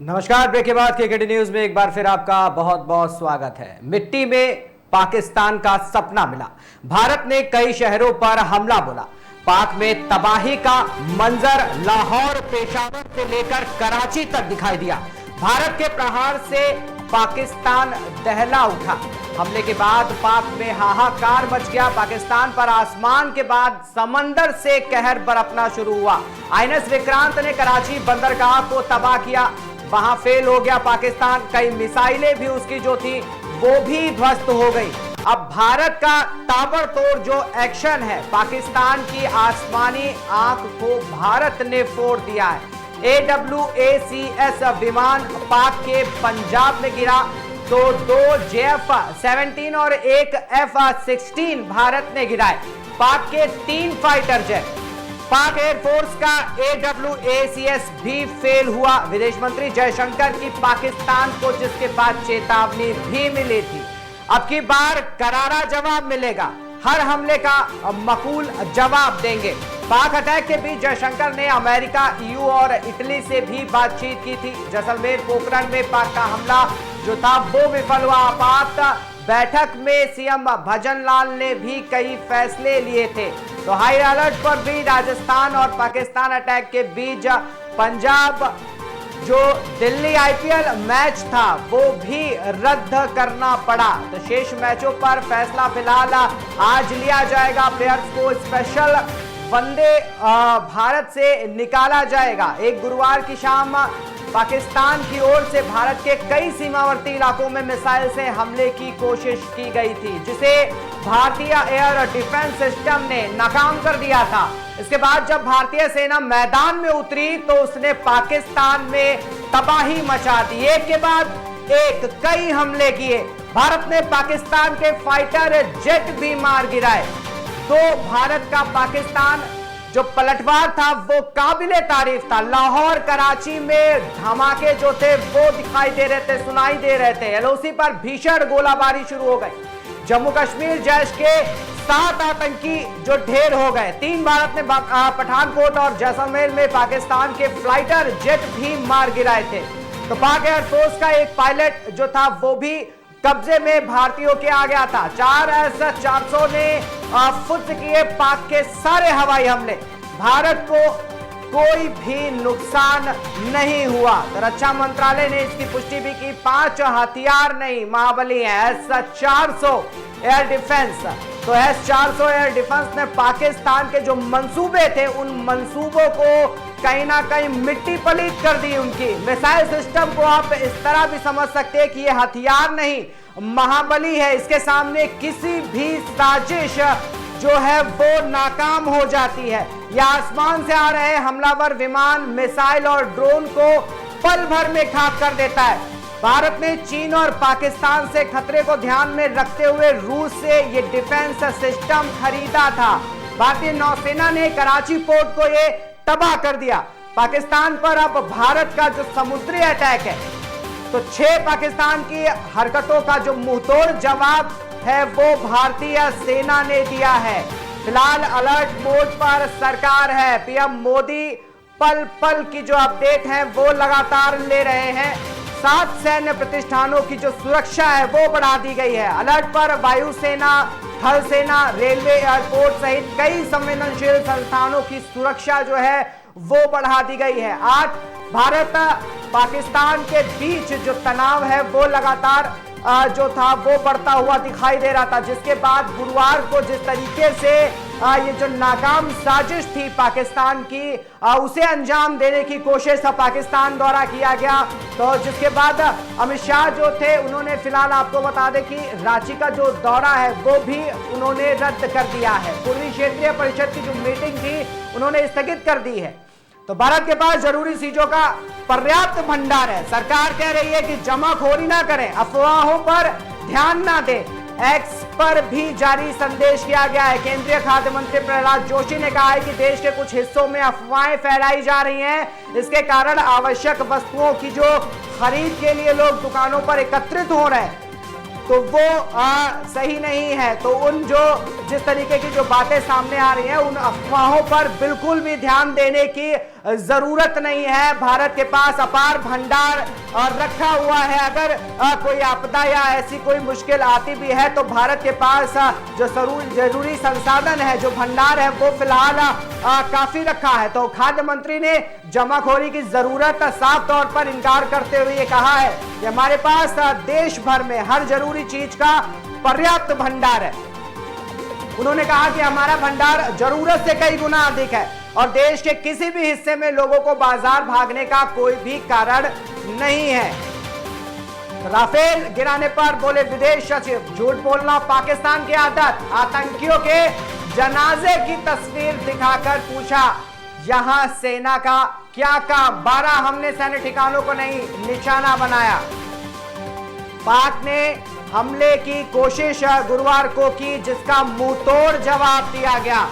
नमस्कार, ब्रेक के बाद क्रिकेट न्यूज में एक बार फिर आपका बहुत बहुत स्वागत है। मिट्टी में पाकिस्तान का सपना मिला, भारत ने कई शहरों पर हमला बोला। पाक में तबाही का मंजर लाहौर, पेशावर से लेकर कराची तक दिखाई दिया। भारत के प्रहार से पाकिस्तान दहला उठा। हमले के बाद पाक में हाहाकार मच गया। पाकिस्तान पर आसमान के बाद समंदर से कहर बरपना शुरू हुआ। आईएनएस विक्रांत ने कराची बंदरगाह को तबाह किया, वहां फेल हो गया पाकिस्तान। कई मिसाइलें भी उसकी जो थी वो भी ध्वस्त हो गई। अब भारत का ताबड़तोड़ जो एक्शन है, पाकिस्तान की आसमानी आंख को भारत ने फोड़ दिया है। AWACS विमान पाक के पंजाब में गिरा, तो 2 JF-17 और एक F-16 भारत ने गिराए। पाक के 3 फाइटर जेट। पाक एयरफोर्स का AWACS भी फेल हुआ। विदेश मंत्री जयशंकर की पाकिस्तान को जिसके बाद चेतावनी भी मिली थी, अब की बार करारा जवाब मिलेगा। हर हमले का मकूल जवाब देंगे। पाक अटैक के बीच जयशंकर ने अमेरिका, EU और इटली से भी बातचीत की थी। जैसलमेर पोखरण में पाक का हमला जो था वो विफल हुआ। आपात बैठक में सीएम भजन लाल ने भी कई फैसले लिए थे। तो हाई अलर्ट पर भी राजस्थान और पाकिस्तान अटैक के बीच पंजाब जो दिल्ली IPL मैच था वो भी रद्द करना पड़ा। तो शेष मैचों पर फैसला फिलहाल आज लिया जाएगा। प्लेयर्स को स्पेशल वनडे भारत से निकाला जाएगा। एक गुरुवार की शाम पाकिस्तान की ओर से भारत के कई सीमावर्ती इलाकों में मिसाइल से हमले की कोशिश की गई थी, जिसे भारतीय एयर डिफेंस सिस्टम ने नाकाम कर दिया था। इसके बाद जब भारतीय सेना मैदान में उतरी तो उसने पाकिस्तान में तबाही मचा दी। एक के बाद एक कई हमले किए। भारत ने पाकिस्तान के फाइटर जेट भी मार गिराए। तो भारत का पाकिस्तान जो पलटवार था वो काबिले तारीफ था। लाहौर, कराची में धमाके जो थे वो दिखाई दे रहे थे, सुनाई दे रहे थे। LOC पर भीषण गोलाबारी शुरू हो गई। जम्मू कश्मीर जैश के 7 आतंकी जो ढेर हो गए। 3 भारत ने पठानकोट और जैसलमेर में पाकिस्तान के फ्लाइटर जेट भी मार गिराए थे। तो पाक एयरफोर्स का एक पायलट जो था वो भी कब्जे में भारतीयों के आ गया था। 4 S-400 ने फुर्त किए पाक के सारे हवाई हमले। भारत को कोई भी नुकसान नहीं हुआ। तो रक्षा मंत्रालय ने इसकी पुष्टि भी की। 5 हथियार नहीं, महाबली है S-400 एयर डिफेंस। तो S-400 एयर डिफेंस ने पाकिस्तान के जो मंसूबे थे उन मंसूबों को कहीं ना कहीं मिट्टी पलीत कर दी। उनकी मिसाइल सिस्टम को आप इस तरह भी समझ सकते हैं कि ये हथियार नहीं, महाबली है। इसके सामने किसी भी साजिश जो है वो नाकाम हो जाती है। यह आसमान से आ रहे हमलावर विमान, मिसाइल और ड्रोन को पल भर में खाक कर देता है। भारत ने चीन और पाकिस्तान से खतरे को ध्यान में रखते हुए रूस से ये डिफेंस सिस्टम खरीदा था। भारतीय नौसेना ने कराची पोर्ट को ये तबाह कर दिया। पाकिस्तान पर अब भारत का जो समुद्री अटैक है, तो 6 पाकिस्तान की हरकतों का जो मुंहतोड़ जवाब है वो भारतीय सेना ने दिया है। फिलहाल अलर्ट मोड पर सरकार है। PM मोदी पल पल की जो अपडेट है वो लगातार ले रहे हैं। 7 सैन्य प्रतिष्ठानों की जो सुरक्षा है वो बढ़ा दी गई है। अलर्ट पर वायुसेना, थल सेना, रेलवे, एयरपोर्ट सहित कई संवेदनशील संस्थानों की सुरक्षा जो है वो बढ़ा दी गई है। आज भारत पाकिस्तान के बीच जो तनाव है वो लगातार जो था वो बढ़ता हुआ दिखाई दे रहा था, जिसके बाद गुरुवार को जिस तरीके से ये जो नाकाम साजिश थी पाकिस्तान की, उसे अंजाम देने की कोशिश पाकिस्तान द्वारा किया गया। तो जिसके बाद अमित शाह जो थे उन्होंने फिलहाल आपको बता दें कि रांची का जो दौरा है वो भी उन्होंने रद्द कर दिया है। पूर्वी क्षेत्रीय परिषद की जो मीटिंग थी उन्होंने स्थगित कर दी है। तो भारत के पास जरूरी चीजों का पर्याप्त भंडार है। सरकार कह रही है कि जमाखोरी ना करें, अफवाहों पर ध्यान ना दें। एक्स पर भी जारी संदेश किया गया है। केंद्रीय खाद्य मंत्री प्रहलाद जोशी ने कहा है कि देश के कुछ हिस्सों में अफवाहें फैलाई जा रही हैं। इसके कारण आवश्यक वस्तुओं की जो खरीद के लिए लोग दुकानों पर एकत्रित हो रहे हैं, तो वो सही नहीं है। तो उन जिस तरीके की जो बातें सामने आ रही हैं, उन अफवाहों पर बिल्कुल भी ध्यान देने की जरूरत नहीं है। भारत के पास अपार भंडार रखा हुआ है। अगर कोई आपदा या ऐसी कोई मुश्किल आती भी है तो भारत के पास जो जरूरी संसाधन है, जो भंडार है, वो फिलहाल काफी रखा है। तो खाद्य मंत्री ने जमाखोरी की जरूरत साफ तौर पर इनकार करते हुए ये कहा है कि हमारे पास देश भर में हर जरूरी चीज का पर्याप्त भंडार है। उन्होंने कहा कि हमारा भंडार जरूरत से कई गुना अधिक है और देश के किसी भी हिस्से में लोगों को बाजार भागने का कोई भी कारण नहीं है। राफेल गिराने पर बोले विदेश सचिव, झूठ बोलना पाकिस्तान की आदत। आतंकियों के जनाजे की तस्वीर दिखाकर पूछा, यहां सेना का क्या काम? 12 हमने सैन्य ठिकानों को नहीं निशाना बनाया। पाक ने हमले की कोशिश गुरुवार को की, जिसका मुंहतोड़ जवाब दिया गया।